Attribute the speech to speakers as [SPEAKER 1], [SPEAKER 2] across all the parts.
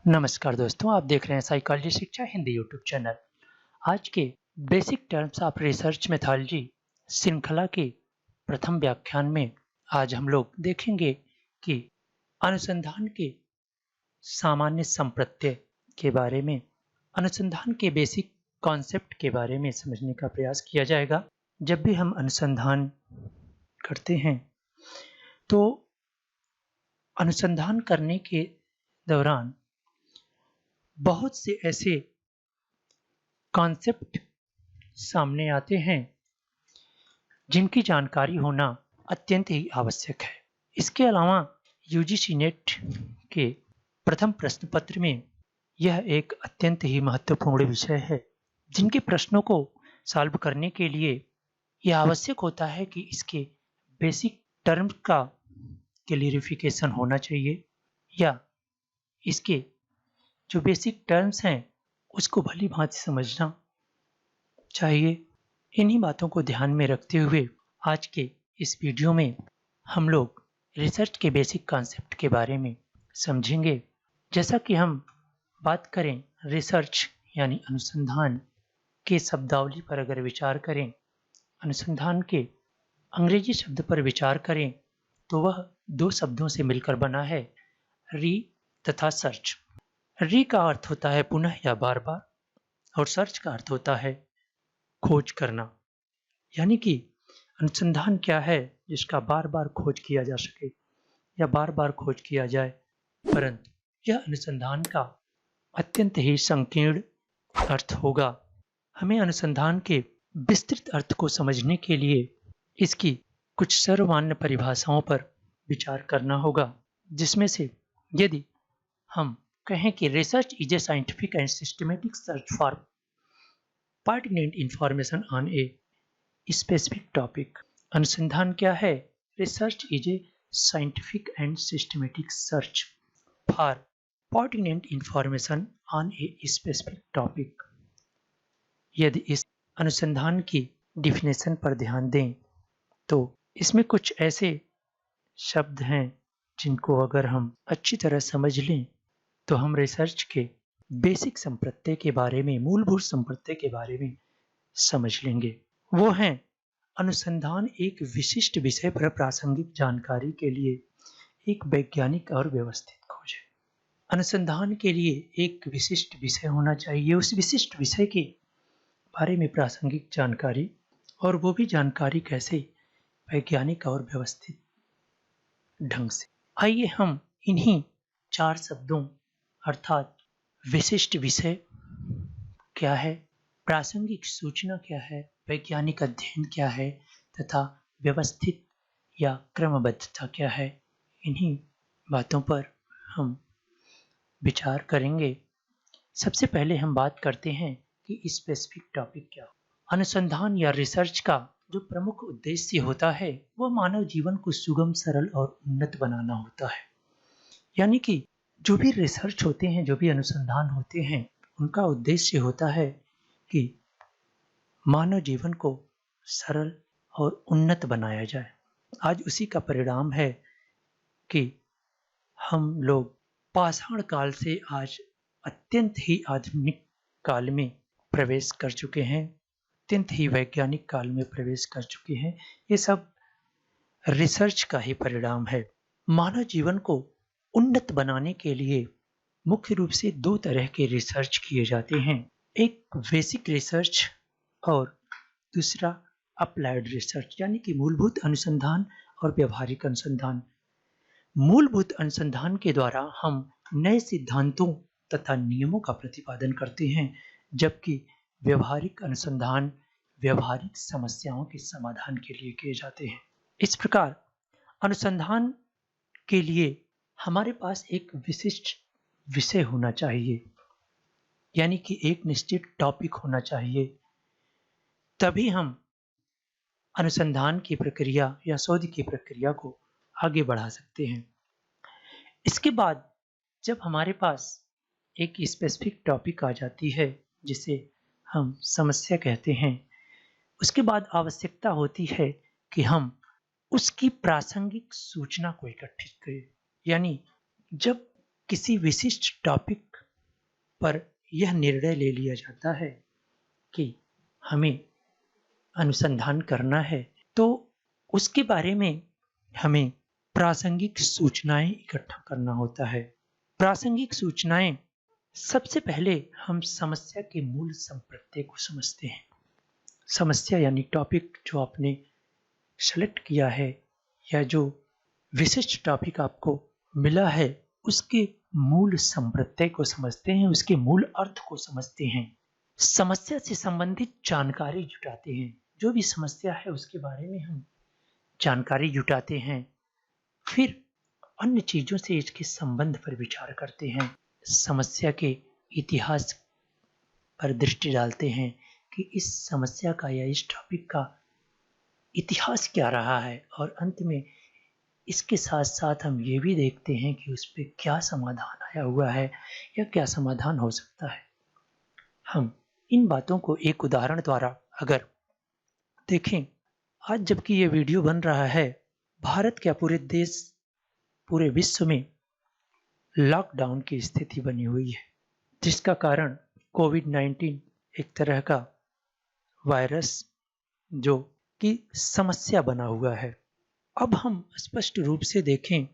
[SPEAKER 1] नमस्कार दोस्तों, आप देख रहे हैं साइकोलॉजी शिक्षा हिंदी यूट्यूब चैनल। आज के basic terms of research methodology श्रृंखला के प्रथम व्याख्यान में आज हम लोग देखेंगे कि अनुसंधान के सामान्य संप्रत्यय के बारे में, अनुसंधान के बेसिक कॉन्सेप्ट के बारे में समझने का प्रयास किया जाएगा। जब भी हम अनुसंधान करते हैं तो अनुसंधान करने के दौरान बहुत से ऐसे कॉन्सेप्ट सामने आते हैं जिनकी जानकारी होना अत्यंत ही आवश्यक है। इसके अलावा यूजीसी नेट के प्रथम प्रश्न पत्र में यह एक अत्यंत ही महत्वपूर्ण विषय है, जिनके प्रश्नों को सॉल्व करने के लिए यह आवश्यक होता है कि इसके बेसिक टर्म का क्लियरिफिकेशन होना चाहिए या इसके जो बेसिक टर्म्स हैं उसको भली भांति समझना चाहिए। इन्हीं बातों को ध्यान में रखते हुए आज के इस वीडियो में हम लोग रिसर्च के बेसिक कॉन्सेप्ट के बारे में समझेंगे। जैसा कि हम बात करें रिसर्च यानी अनुसंधान के शब्दावली पर अगर विचार करें, अनुसंधान के अंग्रेजी शब्द पर विचार करें तो वह दो शब्दों से मिलकर बना है, री तथा सर्च। री का अर्थ होता है पुनः या बार बार और सर्च का अर्थ होता है खोज करना। यानी कि अनुसंधान क्या है जिसका बार बार खोज किया जा सके या बार बार खोज किया जाए, परंतु यह अनुसंधान का अत्यंत ही संकीर्ण अर्थ होगा। हमें अनुसंधान के विस्तृत अर्थ को समझने के लिए इसकी कुछ सर्वमान्य परिभाषाओं पर विचार करना होगा, जिसमें से यदि हम कहें कि research is a scientific and systematic search for pertinent information on a specific topic. अनुसंधान क्या है? Research is a scientific and systematic search for pertinent information on a specific topic. यदि इस अनुसंधान की डिफिनेशन पर ध्यान दें तो इसमें कुछ ऐसे शब्द हैं जिनको अगर हम अच्छी तरह समझ लें तो हम रिसर्च के बेसिक संप्रत्यय के बारे में, मूलभूत संप्रत्यय के बारे में समझ लेंगे। वो हैं, अनुसंधान एक विशिष्ट विषय पर प्रासंगिक जानकारी के लिए एक वैज्ञानिक और व्यवस्थित खोज है। अनुसंधान के लिए एक विशिष्ट विषय होना चाहिए, उस विशिष्ट विषय के बारे में प्रासंगिक जानकारी, और वो भी जानकारी कैसे? वैज्ञानिक और व्यवस्थित ढंग से। आइए हम इन्हीं चार शब्दों अर्थात विशिष्ट विषय क्या है, प्रासंगिक सूचना क्या है, वैज्ञानिक अध्ययन क्या है तथा व्यवस्थित या क्रमबद्धता क्या है, इन्हीं बातों पर हम विचार करेंगे। सबसे पहले हम बात करते हैं कि स्पेसिफिक टॉपिक क्या हो। अनुसंधान या रिसर्च का जो प्रमुख उद्देश्य होता है वह मानव जीवन को सुगम, सरल और उन्नत बनाना होता है। यानी कि जो भी रिसर्च होते हैं, जो भी अनुसंधान होते हैं, उनका उद्देश्य होता है कि मानव जीवन को सरल और उन्नत बनाया जाए। आज उसी का परिणाम है कि हम लोग पाषाण काल से आज अत्यंत ही आधुनिक काल में प्रवेश कर चुके हैं, अत्यंत ही वैज्ञानिक काल में प्रवेश कर चुके हैं। ये सब रिसर्च का ही परिणाम है। मानव जीवन को उन्नत बनाने के लिए मुख्य रूप से दो तरह के रिसर्च किए जाते हैं, एक बेसिक रिसर्च और दूसरा अप्लाइड रिसर्च, यानी कि मूलभूत अनुसंधान और व्यवहारिक अनुसंधान। मूलभूत अनुसंधान के द्वारा हम नए सिद्धांतों तथा नियमों का प्रतिपादन करते हैं, जबकि व्यवहारिक अनुसंधान व्यवहारिक समस्याओं के समाधान के लिए किए जाते हैं। इस प्रकार अनुसंधान के लिए हमारे पास एक विशिष्ट विषय होना चाहिए, यानी कि एक निश्चित टॉपिक होना चाहिए, तभी हम अनुसंधान की प्रक्रिया या शोध की प्रक्रिया को आगे बढ़ा सकते हैं। इसके बाद जब हमारे पास एक स्पेसिफिक टॉपिक आ जाती है जिसे हम समस्या कहते हैं, उसके बाद आवश्यकता होती है कि हम उसकी प्रासंगिक सूचना को इकट्ठित करें। यानी जब किसी विशिष्ट टॉपिक पर यह निर्णय ले लिया जाता है कि हमें अनुसंधान करना है, तो उसके बारे में हमें प्रासंगिक सूचनाएं इकट्ठा करना होता है। प्रासंगिक सूचनाएं, सबसे पहले हम समस्या के मूल संप्रत्यय को समझते हैं। समस्या यानी टॉपिक जो आपने सेलेक्ट किया है या जो विशिष्ट टॉपिक आपको मिला है, उसके मूल संप्रत्यय को समझते हैं, उसके मूल अर्थ को समझते हैं। समस्या से संबंधित जानकारी जुटाते हैं। जो भी समस्या है उसके बारे में हम जानकारी जुटाते हैं। फिर अन्य चीजों से इसके संबंध पर विचार करते हैं। समस्या के इतिहास पर दृष्टि डालते हैं कि इस समस्या का या इस टॉपिक का इतिहास क्या रहा है, और अंत में इसके साथ साथ हम ये भी देखते हैं कि उस पर क्या समाधान आया हुआ है या क्या समाधान हो सकता है। हम इन बातों को एक उदाहरण द्वारा अगर देखें, आज जबकि ये वीडियो बन रहा है, भारत क्या पूरे देश, पूरे विश्व में लॉकडाउन की स्थिति बनी हुई है, जिसका कारण कोविड-19 एक तरह का वायरस जो कि समस्या बना हुआ है। अब हम स्पष्ट रूप से देखें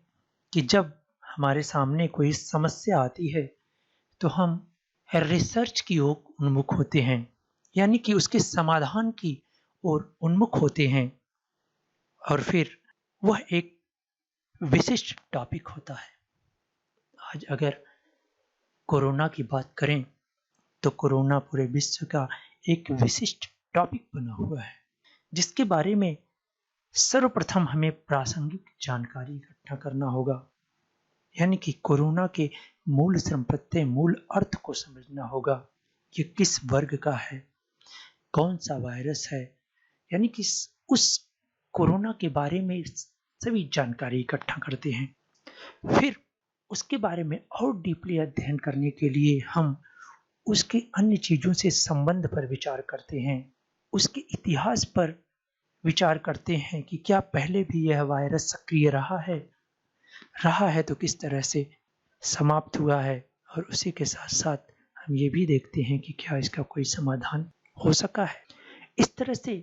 [SPEAKER 1] कि जब हमारे सामने कोई समस्या आती है तो हम रिसर्च की ओर उन्मुख होते हैं, यानी कि उसके समाधान की ओर उन्मुख होते हैं, और फिर वह एक विशिष्ट टॉपिक होता है। आज अगर कोरोना की बात करें तो कोरोना पूरे विश्व का एक विशिष्ट टॉपिक बना हुआ है, जिसके बारे में सर्वप्रथम हमें प्रासंगिक जानकारी इकट्ठा करना होगा, यानी कि कोरोना के मूल संप्रत्यय, मूल अर्थ को समझना होगा। ये किस वर्ग का है, कौन सा वायरस है, यानी कि उस कोरोना के बारे में सभी जानकारी इकट्ठा करते हैं। फिर उसके बारे में और डीपली अध्ययन करने के लिए हम उसके अन्य चीजों से संबंध पर विचार करते हैं, उसके इतिहास पर विचार करते हैं कि क्या पहले भी यह वायरस सक्रिय रहा है तो किस तरह से समाप्त हुआ है, और उसी के साथ साथ हम ये भी देखते हैं कि क्या इसका कोई समाधान हो सका है। इस तरह से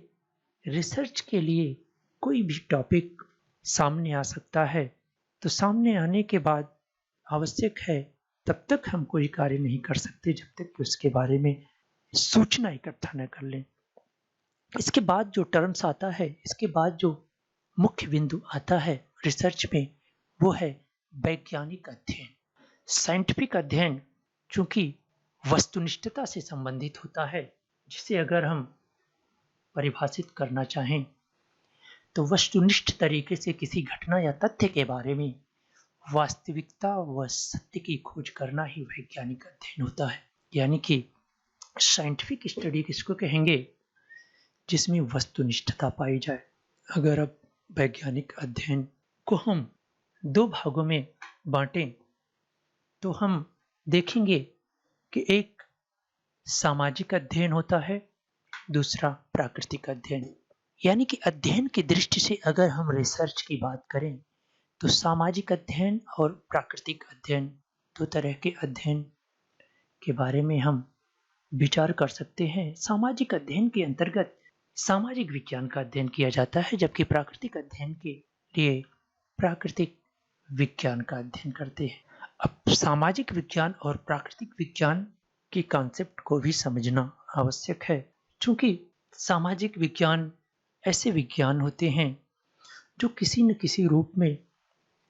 [SPEAKER 1] रिसर्च के लिए कोई भी टॉपिक सामने आ सकता है, तो सामने आने के बाद आवश्यक है तब तक हम कोई कार्य नहीं कर सकते जब तक कि उसके बारे में सूचना इकट्ठा न कर लें। इसके बाद जो टर्म्स आता है, इसके बाद जो मुख्य बिंदु आता है रिसर्च में, वो है वैज्ञानिक अध्ययन। साइंटिफिक अध्ययन चूंकि वस्तुनिष्ठता से संबंधित होता है, जिसे अगर हम परिभाषित करना चाहें तो वस्तुनिष्ठ तरीके से किसी घटना या तथ्य के बारे में वास्तविकता व सत्य की खोज करना ही वैज्ञानिक अध्ययन होता है। यानी कि साइंटिफिक स्टडी किसको कहेंगे, जिसमें वस्तुनिष्ठता पाई जाए। अगर अब वैज्ञानिक अध्ययन को हम दो भागों में बांटें तो हम देखेंगे कि एक सामाजिक अध्ययन होता है, दूसरा प्राकृतिक अध्ययन। यानी कि अध्ययन की दृष्टि से अगर हम रिसर्च की बात करें तो सामाजिक अध्ययन और प्राकृतिक अध्ययन, दो तरह के अध्ययन के बारे में हम विचार कर सकते हैं। सामाजिक अध्ययन के अंतर्गत सामाजिक विज्ञान का अध्ययन किया जाता है, जबकि प्राकृतिक अध्ययन के लिए प्राकृतिक विज्ञान का अध्ययन करते हैं। अब सामाजिक विज्ञान और प्राकृतिक विज्ञान की कॉन्सेप्ट को भी समझना आवश्यक है, क्योंकि सामाजिक विज्ञान ऐसे विज्ञान होते हैं जो किसी न किसी रूप में,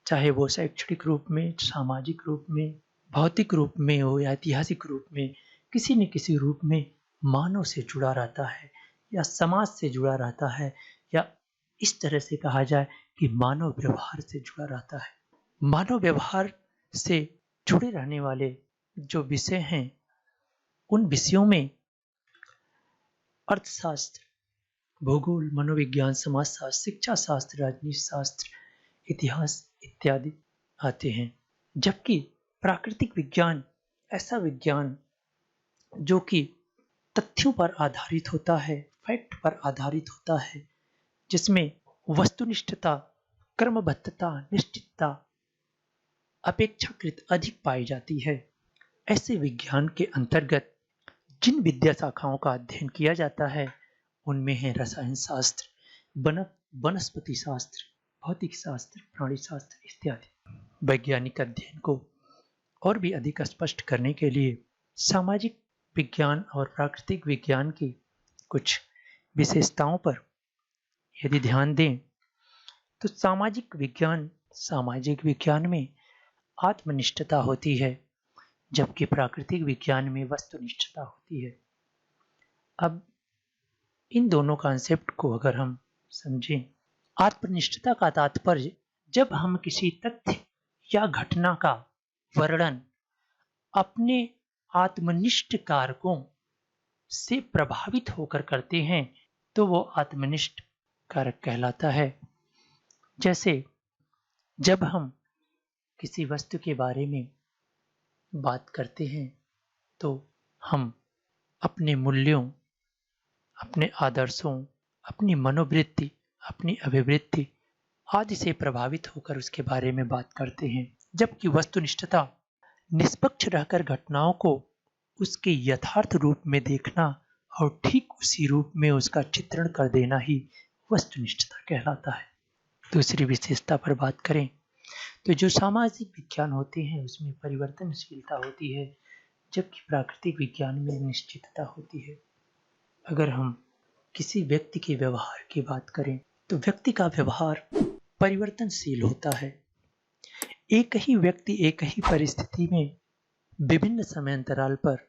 [SPEAKER 1] चाहे वो शैक्षणिक रूप में, सामाजिक रूप में, भौतिक रूप में हो या ऐतिहासिक रूप में, किसी न किसी रूप में मानव से जुड़ा रहता है या समाज से जुड़ा रहता है, या इस तरह से कहा जाए कि मानव व्यवहार से जुड़ा रहता है। मानव व्यवहार से जुड़े रहने वाले जो विषय हैं, उन विषयों में अर्थशास्त्र, भूगोल, मनोविज्ञान, समाजशास्त्र, शिक्षा शास्त्र, राजनीति शास्त्र, इतिहास इत्यादि आते हैं। जबकि प्राकृतिक विज्ञान ऐसा विज्ञान जो कि तथ्यों पर आधारित होता है, फैक्ट पर आधारित होता है, जिसमें वस्तुनिष्ठता, क्रमबद्धता, निश्चितता अपेक्षाकृत अधिक पाई जाती है। ऐसे विज्ञान के अंतर्गत जिन विद्या शाखाओं का अध्ययन किया जाता है उनमें है रसायन शास्त्र, वनस्पति शास्त्र, भौतिक शास्त्र, प्राणी शास्त्र इत्यादि। वैज्ञानिक अध्ययन को और भी अधिक स्पष्ट करने के लिए सामाजिक विज्ञान और प्राकृतिक विज्ञान की कुछ विशेषताओं पर यदि ध्यान दें तो सामाजिक विज्ञान में आत्मनिष्ठता होती है, जबकि प्राकृतिक विज्ञान में वस्तुनिष्ठता होती है। अब इन दोनों कॉन्सेप्ट को अगर हम समझें, आत्मनिष्ठता का तात्पर्य जब हम किसी तथ्य या घटना का वर्णन अपने आत्मनिष्ठ कारकों से प्रभावित होकर करते हैं तो वो आत्मनिष्ठ कारक कहलाता है। जैसे जब हम किसी वस्तु के बारे में बात करते हैं तो हम अपने मूल्यों, अपने आदर्शों, अपनी मनोवृत्ति, अपनी अभिवृत्ति आदि से प्रभावित होकर उसके बारे में बात करते हैं, जबकि वस्तुनिष्ठता निष्पक्ष रहकर घटनाओं को उसके यथार्थ रूप में देखना और ठीक उसी रूप में उसका चित्रण कर देना ही वस्तुनिष्ठता कहलाता है। दूसरी विशेषता पर बात करें तो जो सामाजिक विज्ञान होते हैं उसमें परिवर्तनशीलता होती है, जबकि प्राकृतिक विज्ञान में निश्चितता होती है। अगर हम किसी व्यक्ति के व्यवहार की बात करें तो व्यक्ति का व्यवहार परिवर्तनशील होता है। एक ही व्यक्ति एक ही परिस्थिति में विभिन्न समय अंतराल पर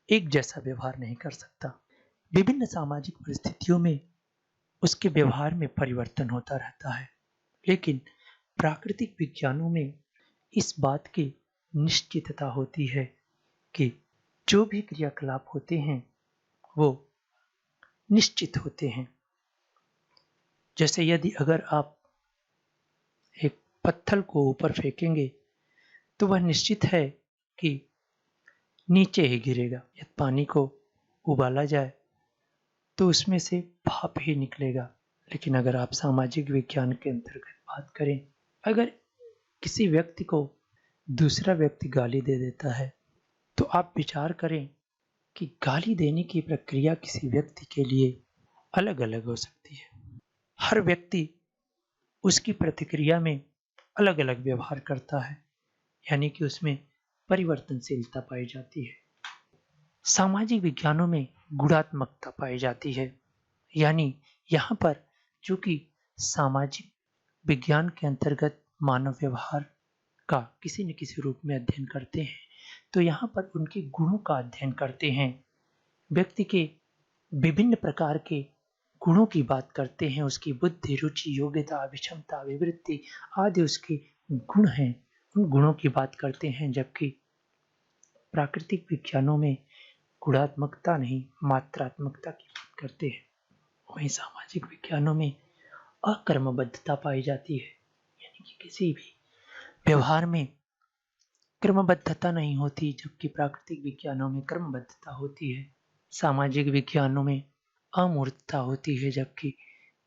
[SPEAKER 1] एक जैसा व्यवहार नहीं कर सकता। विभिन्न सामाजिक परिस्थितियों में उसके व्यवहार में परिवर्तन होता रहता है, लेकिन प्राकृतिक विज्ञानों में इस बात की निश्चितता होती है कि जो भी क्रियाकलाप होते हैं वो निश्चित होते हैं। जैसे यदि अगर आप एक पत्थर को ऊपर फेंकेंगे तो वह निश्चित है कि नीचे ही गिरेगा। यदि पानी को उबाला जाए तो उसमें से भाप ही निकलेगा। लेकिन अगर आप सामाजिक विज्ञान के अंतर्गत बात करें, अगर किसी व्यक्ति को दूसरा व्यक्ति गाली दे देता है तो आप विचार करें कि गाली देने की प्रक्रिया किसी व्यक्ति के लिए अलग अलग हो सकती है। हर व्यक्ति उसकी प्रतिक्रिया में अलग अलग व्यवहार करता है, यानी कि उसमें परिवर्तनशीलता पाई जाती है। सामाजिक विज्ञानों में गुणात्मकता पाई जाती है, यानी यहाँ पर चूंकि सामाजिक विज्ञान के अंतर्गत मानव व्यवहार का किसी न किसी रूप में अध्ययन करते हैं तो यहाँ पर उनके गुणों का अध्ययन करते हैं। व्यक्ति के विभिन्न प्रकार के गुणों की बात करते हैं, उसकी बुद्धि, रुचि, योग्यता, अभिक्षमता, विवृत्ति आदि उसके गुण हैं, उन गुणों की बात करते हैं। जबकि प्राकृतिक विज्ञानों में गुणात्मकता नहीं, मात्रात्मकता की बात करते हैं। वहीं सामाजिक विज्ञानों में अक्रमबद्धता पाई जाती है, यानी कि किसी भी व्यवहार में क्रमबद्धता नहीं होती, जबकि प्राकृतिक विज्ञानों में क्रमबद्धता होती है। सामाजिक विज्ञानों में अमूर्तता होती है, जबकि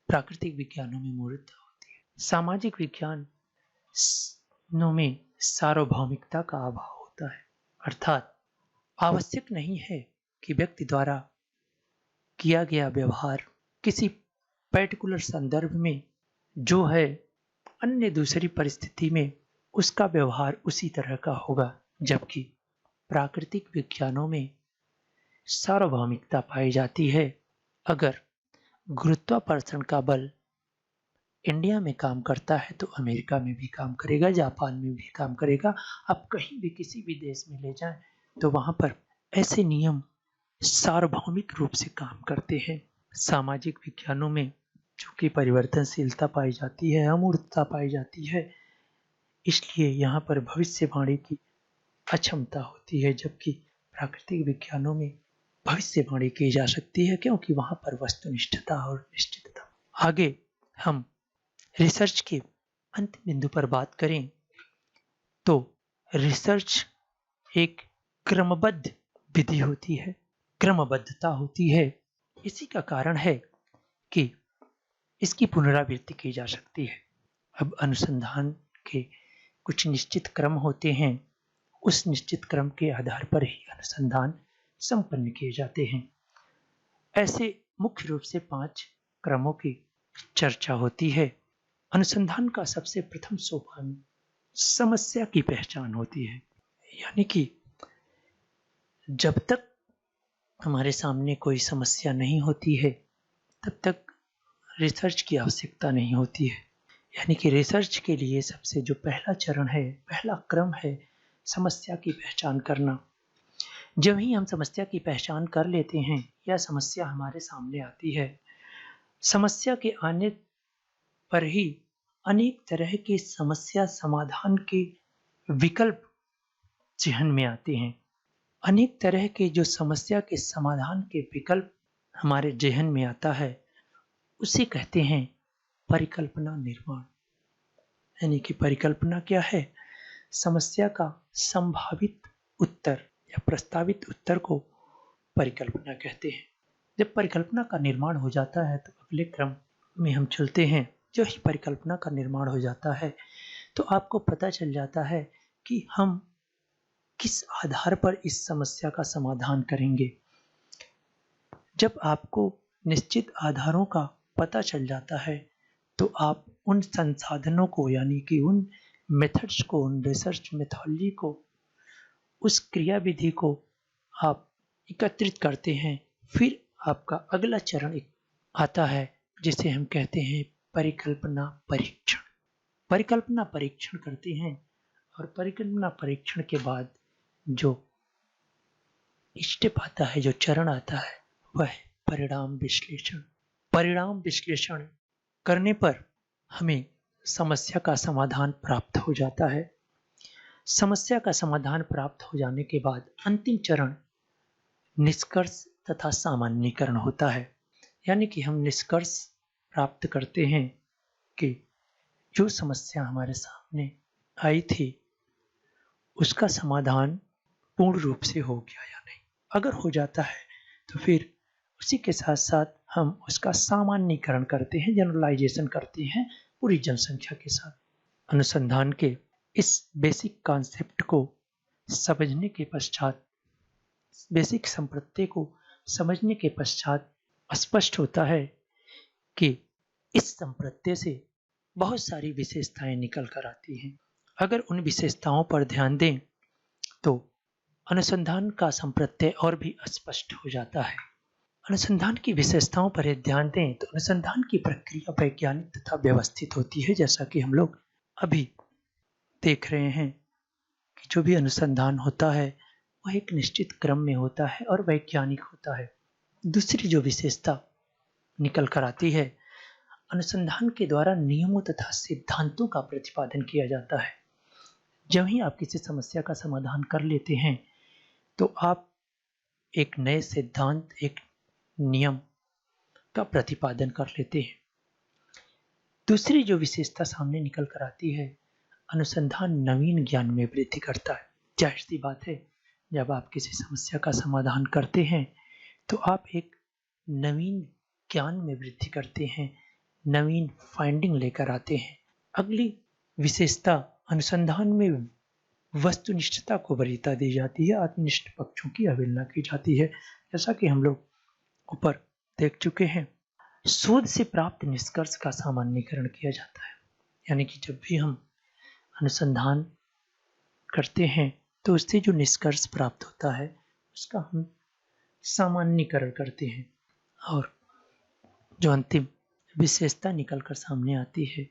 [SPEAKER 1] प्राकृतिक विज्ञानों में मूर्तता होती है। सामाजिक विज्ञानों में सार्वभौमिकता का अभाव होता है, अर्थात आवश्यक नहीं है कि व्यक्ति द्वारा किया गया व्यवहार किसी पर्टिकुलर संदर्भ में जो है अन्य दूसरी परिस्थिति में उसका व्यवहार उसी तरह का होगा। जबकि प्राकृतिक विज्ञानों में सार्वभौमिकता पाई जाती है। अगर गुरुत्वाकर्षण का बल इंडिया में काम करता है तो अमेरिका में भी काम करेगा, जापान में भी काम करेगा। आप कहीं भी किसी भी देश में ले जाएं तो वहां पर ऐसे नियम सार्वभौमिक रूप से काम करते हैं। सामाजिक विज्ञानों में चूंकि परिवर्तनशीलता पाई जाती है, अमूर्तता पाई जाती है, इसलिए यहाँ पर भविष्यवाणी की अक्षमता होती है, जबकि प्राकृतिक विज्ञानों में भविष्यवाणी की जा सकती है, क्योंकि वहां पर वस्तुनिष्ठता और निश्चितता। आगे हम रिसर्च के अंतिम बिंदु पर बात करें तो रिसर्च एक क्रमबद्ध विधि होती है, क्रमबद्धता होती है। इसी का कारण है कि इसकी पुनरावृत्ति की जा सकती है। अब अनुसंधान के कुछ निश्चित क्रम होते हैं, उस निश्चित क्रम के आधार पर ही अनुसंधान संपन्न किए जाते हैं। ऐसे मुख्य रूप से 5 क्रमों की चर्चा होती है। अनुसंधान का सबसे प्रथम सोपान समस्या की पहचान होती है, यानी कि जब तक हमारे सामने कोई समस्या नहीं होती है तब तक रिसर्च की आवश्यकता नहीं होती है। यानी कि रिसर्च के लिए सबसे जो पहला चरण है, पहला क्रम है, समस्या की पहचान करना। जब ही हम समस्या की पहचान कर लेते हैं या समस्या हमारे सामने आती है, समस्या के आने पर ही अनेक तरह के समस्या समाधान के विकल्प जहन में आते हैं। अनेक तरह के जो समस्या के समाधान के विकल्प हमारे जहन में आता है, उसे कहते हैं परिकल्पना निर्माण। यानी कि परिकल्पना क्या है? समस्या का संभावित उत्तर या प्रस्तावित उत्तर को परिकल्पना कहते हैं। जब परिकल्पना का निर्माण हो जाता है तो अगले क्रम में हम चलते हैं। जो ही परिकल्पना का निर्माण हो जाता है तो आपको पता चल जाता है कि हम किस आधार पर इस समस्या का समाधान करेंगे। जब आपको निश्चित आधारों का पता चल जाता है तो आप उन संसाधनों को, यानी कि उन मेथड्स को, उन रिसर्च मेथोडोलॉजी को, उस क्रियाविधि को आप एकत्रित करते हैं। फिर आपका अगला चरण आता है जिसे हम कहते हैं परिकल्पना परीक्षण। परिकल्पना परीक्षण करते हैं और परिकल्पना परीक्षण के बाद जो स्टेप आता है, जो चरण आता है, वह परिणाम विश्लेषण। परिणाम विश्लेषण करने पर हमें समस्या का समाधान प्राप्त हो जाता है। समस्या का समाधान प्राप्त हो जाने के बाद अंतिम चरण निष्कर्ष तथा सामान्यीकरण होता है। यानी कि हम निष्कर्ष प्राप्त करते हैं कि जो समस्या हमारे सामने आई थी उसका समाधान पूर्ण रूप से हो गया या नहीं। अगर हो जाता है तो फिर उसी के साथ साथ हम उसका सामान्यीकरण करते हैं, जनरलाइजेशन करते हैं पूरी जनसंख्या के साथ। अनुसंधान के इस बेसिक कॉन्सेप्ट को समझने के पश्चात, बेसिक संप्रत्यय को समझने के पश्चात स्पष्ट होता है कि इस संप्रत्यय से बहुत सारी विशेषताएं निकल कर आती हैं। अगर उन विशेषताओं पर ध्यान दें तो अनुसंधान का संप्रत्यय और भी स्पष्ट हो जाता है। अनुसंधान की विशेषताओं पर ध्यान दें तो अनुसंधान की प्रक्रिया वैज्ञानिक तथा व्यवस्थित होती है। जैसा कि हम लोग अभी देख रहे हैं कि जो भी अनुसंधान होता है वह एक निश्चित क्रम में होता है और वैज्ञानिक होता है। दूसरी जो विशेषता निकल कर आती है, अनुसंधान के द्वारा नियमों तथा सिद्धांतों का प्रतिपादन किया जाता है। जब ही आप किसी समस्या का समाधान कर लेते हैं तो आप एक नए सिद्धांत, एक नियम का प्रतिपादन कर लेते हैं। दूसरी जो विशेषता सामने निकल कर आती है, अनुसंधान नवीन ज्ञान में वृद्धि करता है। जाहिर सी बात है, जब आप किसी समस्या का समाधान करते हैं तो आप एक नवीन ज्ञान में वृद्धि करते हैं, नवीन फाइंडिंग लेकर आते हैं। अगली विशेषता, अनुसंधान में वस्तुनिष्ठता को वरीयता दी जाती है, आत्मनिष्ठ पक्षों की अवहेलना की जाती है। जैसा कि हम लोग ऊपर देख चुके हैं, शोध से प्राप्त निष्कर्ष का सामान्यीकरण किया जाता है। यानी कि जब भी हम अनुसंधान करते हैं तो उससे जो निष्कर्ष प्राप्त होता है उसका हम सामान्यीकरण करते हैं और जो अंतिम विशेषता निकल कर सामने आती है,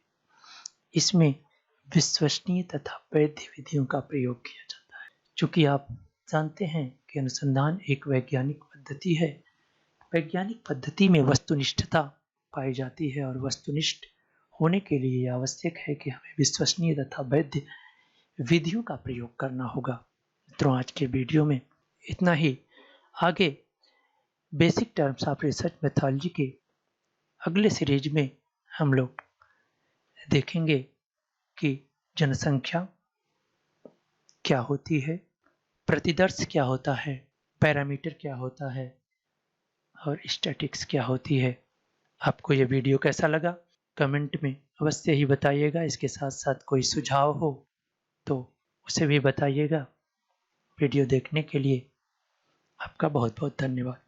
[SPEAKER 1] इसमें विश्वसनीय तथा वैध विधियों का प्रयोग किया जाता है। चूंकि आप जानते हैं कि अनुसंधान एक वैज्ञानिक पद्धति है, वैज्ञानिक पद्धति में वस्तुनिष्ठता पाई जाती है और वस्तुनिष्ठ होने के लिए आवश्यक है कि हमें विश्वसनीय तथा वैध विधियों का प्रयोग करना होगा। मित्रों, आज के वीडियो में इतना ही। आगे basic terms of research methodology के अगले सीरीज में हम लोग देखेंगे कि जनसंख्या क्या होती है, प्रतिदर्श क्या होता है, पैरामीटर क्या होता है और स्टैटिक्स क्या होती है। आपको यह वीडियो कैसा लगा कमेंट में अवश्य ही बताइएगा। इसके साथ साथ कोई सुझाव हो तो उसे भी बताइएगा। वीडियो देखने के लिए आपका बहुत बहुत धन्यवाद।